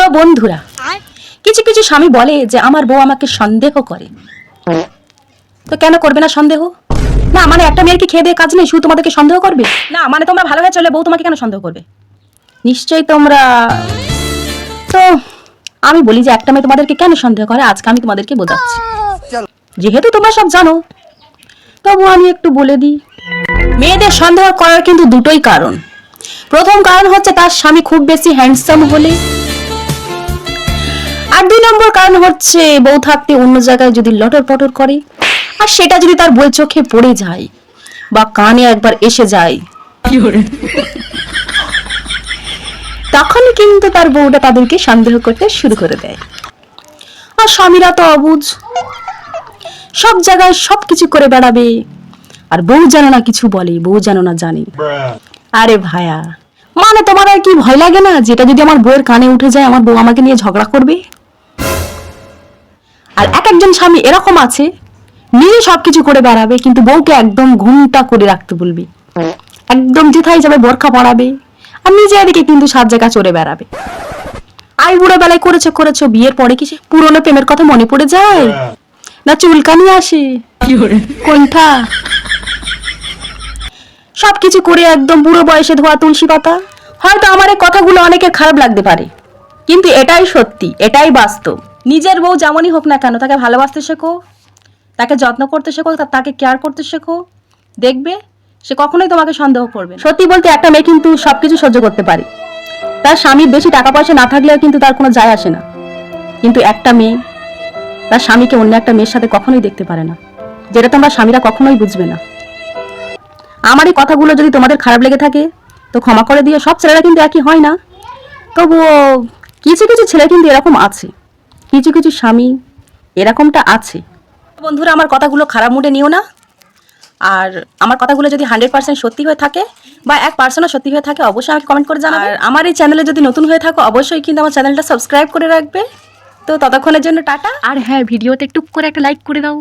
তো বন্ধুরা, কিছু কিছু স্বামী বলে যে আমার বউ আমাকে সন্দেহ করে। তো কেন করবে না সন্দেহ? না মানে একটা মেয়ের কি খেয়ে দিয়ে কাজ নেই, শুধু তোমাদেরকে সন্দেহ করবে? না মানে তোমরা ভালো হয়ে চলে বউ তোমাকে কেন সন্দেহ করবে? নিশ্চয়ই তোমরা। তো আমি বলি যে একটা মেয়ে তোমাদেরকে কেন সন্দেহ করে, আজকে আমি তোমাদেরকে বোঝাচ্ছি। যেহেতু তোমরা সব জানো, তবু আমি একটু বলে দিই। মেয়েদের সন্দেহ করার কিন্তু দুটোই কারণ। প্রথম কারণ হচ্ছে তার স্বামী খুব বেশি হ্যান্ডসাম হলে, আর 2 নম্বর কারণ হচ্ছে বউ থাকতে অন্য জায়গায় যদি লটর পটর করে, আর সেটা যদি তার বউয়ের চোখে পড়ে যায় বা কানে একবার এসে যায়, তখন কিন্তু তার বউটা তাদেরকে সন্দেহ করতে শুরু করে দেয়। আর স্বামীরা তো অবুঝ, সব জায়গায় সবকিছু করে বেড়াবে, আর বউ যেন না কিছু বলে, বউ যেন না জানে। আরে ভাইয়া, মানে তোমার আর কি ভয় লাগে না যেটা যদি আমার বউয়ের কানে উঠে যায় আমার বউ আমাকে নিয়ে ঝগড়া করবে? আর এক একজন স্বামী এরকম আছে, নিজে সবকিছু করে বেড়াবে কিন্তু বউকে একদম ঘুমটা করে রাখতে বলবে, একদম যেথায় যাবে বোরখা পরাবে, আর নিজে এদিকে কিন্তু 7 জায়গা চড়ে বেড়াবে। আই বুড়ো বেলায় করেছো করেছো, বিয়ের পরে কি পুরনো প্রেমের কথা মনে পড়ে যায়? না চুলকানি আসে? কোনটা? সবকিছু করে একদম বুড়ো বয়সে ধোয়া তুলসী পাতা। হয়তো আমার এই কথাগুলো অনেকের খারাপ লাগতে পারে, কিন্তু এটাই সত্যি, এটাই বাস্তব। নিজের বউ যেমনই হোক না কেন, তাকে ভালোবাসতে শেখো, তাকে যত্ন করতে শেখো, তাকে কেয়ার করতে শেখো, দেখবে সে কখনোই তোমাকে সন্দেহ করবে না। সত্যি বলতে একটা মেয়ে কিন্তু সবকিছু সহ্য করতে পারে, তার স্বামীর বেশি টাকা পয়সা না থাকলেও কিন্তু তার কোনো যায় আসে না। কিন্তু একটা মেয়ে তার স্বামীকে অন্য একটা মেয়ের সাথে কখনোই দেখতে পারে না, যেটা তোমরা স্বামীরা কখনোই বুঝবে না। আমার এই কথাগুলো যদি তোমাদের খারাপ লেগে থাকে তো ক্ষমা করে দিও। সব ছেলেরা কিন্তু একই হয় না, তবুও কিছু কিছু ছেলে কিন্তু এরকম আছে, কিছু কিছু স্বামী এরকমটা আছে। বন্ধুরা, আমার কথাগুলো খারাপ মুডে নিও না। আর আমার কথাগুলো যদি 100% সত্যি হয়ে থাকে বা 1%ও সত্যি হয়ে থাকে, অবশ্যই আমাকে কমেন্ট করে জানাবে। আর আমার এই চ্যানেলে যদি নতুন হয়ে থাকো, অবশ্যই কিন্তু আমার চ্যানেলটা সাবস্ক্রাইব করে রাখবে। তো ততক্ষণের জন্য টাটা। আর হ্যাঁ, ভিডিওতে টুক করে একটা লাইক করে দাও।